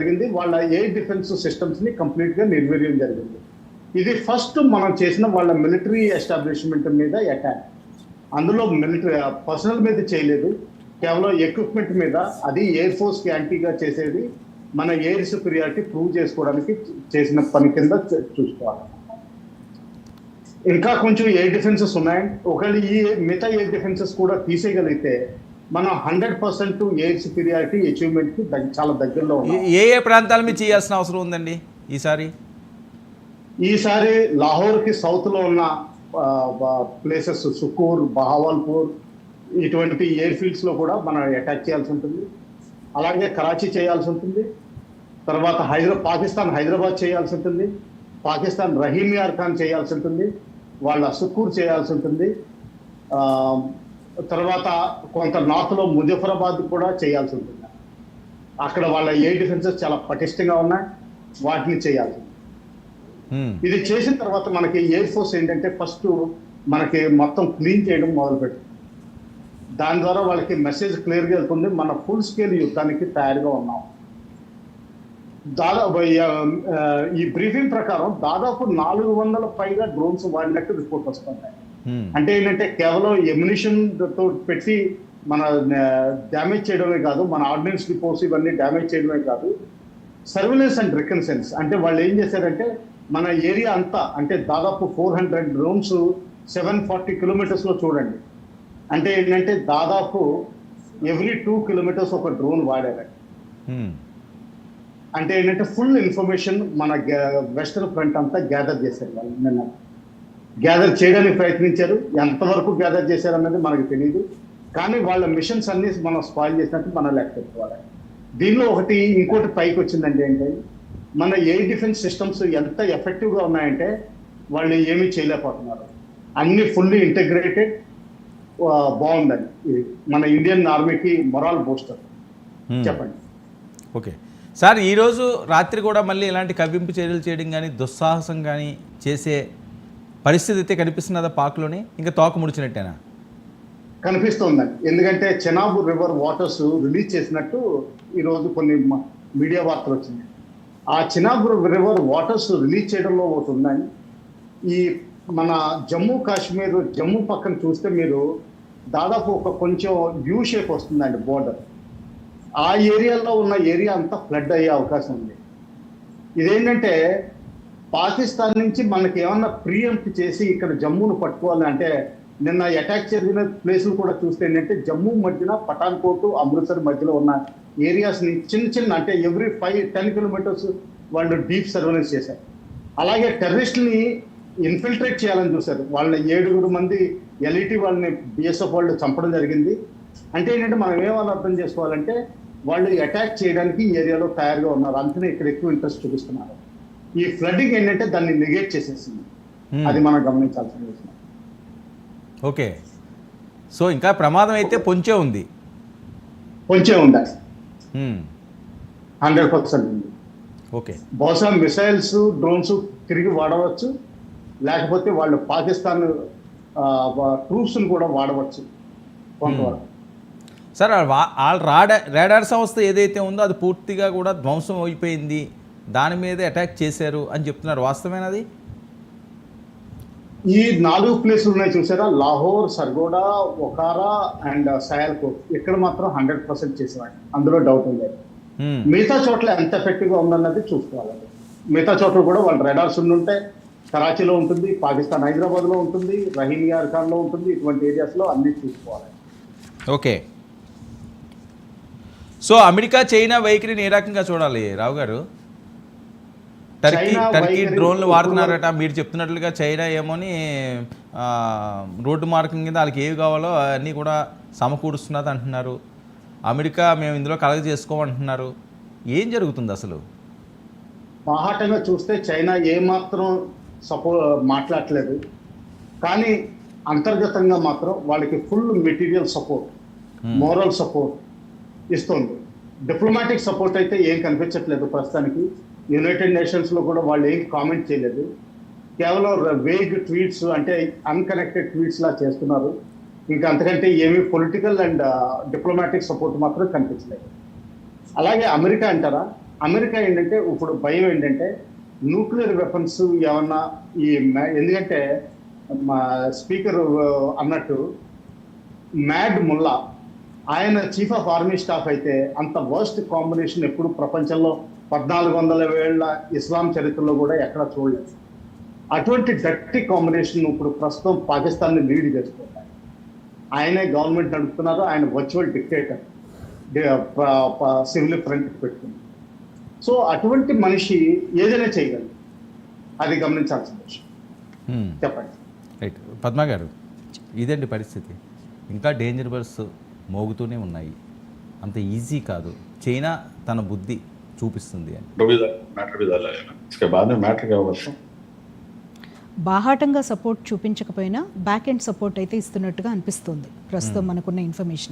జరిగింది. వాళ్ళ air defence systems ని కంప్లీట్ గా నిర్వీర్యం జరిగింది. ఇది ఫస్ట్ మనం చేసిన వాళ్ళ మిలిటరీ ఎస్టాబ్లిష్మెంట్ మీద అటాక్. అందులో మిలిటరీ పర్సనల్ మీద చేయలేదు, కేవలం ఎక్విప్మెంట్ మీద. అది ఎయిర్ ఫోర్స్ కి యాంటీగా చేసేది మన ఎయిర్ సుపీరియారిటీ ప్రూవ్ చేసుకోవడానికి చేసిన పని కింద చూసుకోవాలి. ఇంకా కొంచెం ఎయిర్ డిఫెన్సెస్ ఉన్నాయి. ఒకవేళ ఈ మిగతా ఎయిర్ డిఫెన్సెస్ కూడా తీసేయగలిగితే మనం 100% ఎయిర్ సుపీరియారిటీ అచీవ్మెంట్ కి చాలా దగ్గరలో ఉన్నాం. ఏ ఏ ప్రాంతాల మీద చేయాల్సిన అవసరం ఉందండి ఈసారి లాహోర్ కి సౌత్ లో ఉన్న ప్లేసెస్, సుకూర్, బహావల్పూర్, ఇటువంటి ఎయిర్ ఫీల్డ్స్ లో కూడా మనం అటాక్ చేయాల్సి ఉంటుంది. అలాగే కరాచీ చేయాల్సి ఉంటుంది. తర్వాత పాకిస్తాన్ హైదరాబాద్ చేయాల్సి ఉంటుంది. పాకిస్తాన్ రహీమ్ యార్ ఖాన్ చేయాల్సి ఉంటుంది. వాళ్ళ సుకూర్ చేయాల్సి ఉంటుంది. తర్వాత కొంత నార్త్ లో ముజఫరాబాద్ కూడా చేయాల్సి ఉంటుంది. అక్కడ వాళ్ళ ఎయిర్ డిఫెన్సెస్ చాలా పటిష్టంగా ఉన్నాయి, వాటిని చేయాల్సి ఉంటుంది. ఇది చేసిన తర్వాత మనకి ఎయిర్ ఫోర్స్ ఏంటంటే ఫస్ట్ మనకి మొత్తం క్లీన్ చేయడం మొదలుపెట్టింది. దాని ద్వారా వాళ్ళకి మెసేజ్ క్లియర్గా వెళ్తుంది, మన ఫుల్ స్కేల్ యుద్ధానికి తయారుగా ఉన్నాం. దాదాపు ఈ బ్రీఫింగ్ ప్రకారం దాదాపు 400 పైగా డ్రోన్స్ వాడినట్టు రిపోర్ట్ వస్తున్నాయి. అంటే ఏంటంటే కేవలం ఎమ్యునిషన్ తో పెట్టి మన డ్యామేజ్ చేయడమే కాదు, మన ఆర్డినెన్స్ డిపోస్ ఇవన్నీ డ్యామేజ్ చేయడమే కాదు, సర్వేలెన్స్ అండ్ రికన్సెన్స్. అంటే వాళ్ళు ఏం చేశారంటే మన ఏరియా అంతా, అంటే దాదాపు 400 డ్రోన్స్ 740 కిలోమీటర్స్ లో చూడండి. అంటే ఏంటంటే దాదాపు ఎవ్రీ 2 కిలోమీటర్స్ ఒక డ్రోన్ వాడారు. అంటే ఏంటంటే ఫుల్ ఇన్ఫర్మేషన్ మన వెస్టర్న్ ఫ్రంట్ అంతా గ్యాదర్ చేశారు. వాళ్ళు నిన్న గ్యాదర్ చేయడానికి ప్రయత్నించారు. ఎంతవరకు గ్యాదర్ చేశారు అన్నది మనకు తెలియదు, కానీ వాళ్ళ మిషన్స్ అన్ని మనం స్పాయిల్ చేసినట్టు మనం లెక్క పెట్టుకోవాలి. దీనిలో ఇంకోటి పైకి వచ్చిందంటే ఏంటంటే మన ఎయిర్ డిఫెన్స్ సిస్టమ్స్ ఎంత ఎఫెక్టివ్గా ఉన్నాయంటే వాళ్ళు ఏమీ చేయలేకపోతున్నారు. అన్ని ఫుల్లీ ఇంటగ్రేటెడ్, బాగుందండి. ఇది మన ఇండియన్ ఆర్మీకి మొరాల్ బూస్టర్. చెప్పండి. ఓకే సార్, ఈరోజు రాత్రి కూడా మళ్ళీ ఇలాంటి కవ్వింపు చర్యలు చేయడం కానీ దుస్సాహసం కానీ చేసే పరిస్థితి అయితే కనిపిస్తున్నదా పాక్లోని? ఇంకా తోక ముడిచినట్టేనా? కనిపిస్తోందండి. ఎందుకంటే చెనాబ్ రివర్ వాటర్స్ రిలీజ్ చేసినట్టు ఈరోజు కొన్ని మీడియా వార్తలు వచ్చినాయి. ఆ చెనాబ్ రివర్ వాటర్స్ రిలీజ్ చేయడంలో ఒకటి ఉందని, ఈ మన జమ్మూ కాశ్మీర్, జమ్మూ పక్కన చూస్తే మీరు దాదాపు కొంచెం యూ షేప్ వస్తుందండి బోర్డర్. ఆ ఏరియాలో ఉన్న ఏరియా అంతా ఫ్లడ్ అయ్యే అవకాశం ఉంది. ఇదేంటంటే పాకిస్తాన్ నుంచి మనకి ఏమన్నా ప్రీఎంప్ట్ చేసి ఇక్కడ జమ్మూను పట్టుకోవాలి అంటే, నిన్న అటాక్ జరిగిన ప్లేసులు కూడా చూస్తే ఏంటంటే జమ్మూ మధ్యన పఠాన్కోట్, అమృత్సర్ మధ్యలో ఉన్న ఏరియాస్ని చిన్న అంటే ఎవ్రీ 5-10 కిలోమీటర్స్ వాళ్ళు డీప్ సర్వేలెన్స్ చేశారు. అలాగే టెర్రరిస్టుని ఇన్ఫిల్ట్రేట్ చేయాలని చూశారు. వాళ్ళ 7 మంది ఎల్ఈటీ వాళ్ళని బిఎస్ఎఫ్ వాళ్ళు చంపడం జరిగింది. అంటే ఏంటంటే మనం ఏమని అర్థం చేసుకోవాలంటే వాళ్ళు అటాక్ చేయడానికి ఈ ఏరియాలో తయారుగా ఉన్నారు, అందుకనే ఇక్కడ ఎక్కువ ఇంట్రెస్ట్ చూపిస్తున్నారు. ఈ ఫ్లడ్డింగ్ ఏంటంటే దాన్ని నెగేట్ చేసేసింది. అది మనం గమనించాల్సిన విషయం. ఓకే, సో ఇంకా ప్రమాదం అయితే పొంచే ఉంది 100% ఉంది. ఓకే, బహుశా మిసైల్స్, డ్రోన్స్ తిరిగి వాడవచ్చు, లేకపోతే వాళ్ళు పాకిస్తాన్ ట్రూప్స్ని కూడా వాడవచ్చు కొంతవరకు. సార్, రాడార్ సంస్థ ఏదైతే ఉందో అది పూర్తిగా కూడా ధ్వంసం అయిపోయింది, దాని మీదే అటాక్ చేశారు అని చెప్తున్నారు. వాస్తవేనది? ఈ 4 ప్లేసులు ఉన్నాయి చూసారా, లాహోర్, సర్గోడా, ఒకారా అండ్ సయాల్కోట్. ఇక్కడ మాత్రం 100% చేసేవాడు, అందులో డౌట్ లేదు. మిగతా చోట్ల ఎంత ఎఫెక్టివ్గా ఉందన్నది చూసుకోవాలి. మిగతా చోట్ల కూడా వాళ్ళు రెడార్స్ ఉండుంటాయి. కరాచీలో ఉంటుంది, పాకిస్తాన్ హైదరాబాద్లో ఉంటుంది, రహీమ్ యార్ ఖాన్లో ఉంటుంది. ఇటువంటి ఏరియాస్లో అన్ని చూసుకోవాలి. ఓకే, సో అమెరికా చైనా వైఖరిని ఏ రకంగా చూడాలి రావు గారు? టర్కీ డ్రోన్లు వాడుతున్నారట, మీరు చెప్తున్నట్లుగా చైనా ఏమోని రోడ్డు మార్గం కింద వాళ్ళకి ఏవి కావాలో అన్నీ కూడా సమకూరుస్తున్నది అంటున్నారు. అమెరికా మేము ఇందులో కలగ చేసుకోమంటున్నారు. ఏం జరుగుతుంది అసలు? బాహాటంగా చూస్తే చైనా ఏమాత్రం మాట్లాడలేదు, కానీ అంతర్గతంగా మాత్రం వాళ్ళకి full material support, moral support ఇస్తుంది. డిప్లొమాటిక్ సపోర్ట్ అయితే ఏం కనిపించట్లేదు ప్రస్తుతానికి. యునైటెడ్ నేషన్స్లో కూడా వాళ్ళు ఏం కామెంట్ చేయలేదు. కేవలం వేగ్ ట్వీట్స్, అంటే అన్కనెక్టెడ్ ట్వీట్స్ లా చేస్తున్నారు. ఇంకా అంతకంటే ఏమీ పొలిటికల్ అండ్ డిప్లొమాటిక్ సపోర్ట్ మాత్రం కనిపించలేదు. అలాగే అమెరికా అంటారా, అమెరికా ఏంటంటే ఇప్పుడు భయం ఏంటంటే న్యూక్లియర్ వెపన్స్ ఏమన్నా ఎందుకంటే మా స్పీకర్ అన్నట్టు మ్యాడ్ ముల్లా ఆయన చీఫ్ ఆఫ్ ఆర్మీ స్టాఫ్ అయితే అంత వర్స్ట్ కాంబినేషన్ ఎప్పుడు ప్రపంచంలో 1400 ఏళ్ల ఇస్లాం చరిత్రలో కూడా ఎక్కడ చూడలేదు. అటువంటి డర్టీ కాంబినేషన్ ఇప్పుడు ప్రస్తుతం పాకిస్తాన్ని లీడ్ చేస్తున్నారు. ఆయనే గవర్నమెంట్ నడుపుతున్నారు, ఆయన వర్చువల్ డిక్టేటర్ సివిల్ ఫ్రంట్ పెట్టుకుని. సో అటువంటి మనిషి ఏదైనా చేయగలరు, అది గమనించాల్సిన విషయం. చెప్పండి. రైట్ పద్మ గారు, ఇదండి పరిస్థితి. ఇంకా డేంజర్ బర్డ్స్ మోగుతూనే ఉన్నాయి. అంత ఈజీ కాదు. చైనా తన బుద్ధి చూపిస్తుంది అని బాహాటంగా సపోర్ట్ చూపించకపోయినా బ్యాక్ ఎండ్ సపోర్ట్ అయితే ఇస్తున్నట్టుగా అనిపిస్తుంది ప్రస్తుతం మనకున్న ఇన్ఫర్మేషన్.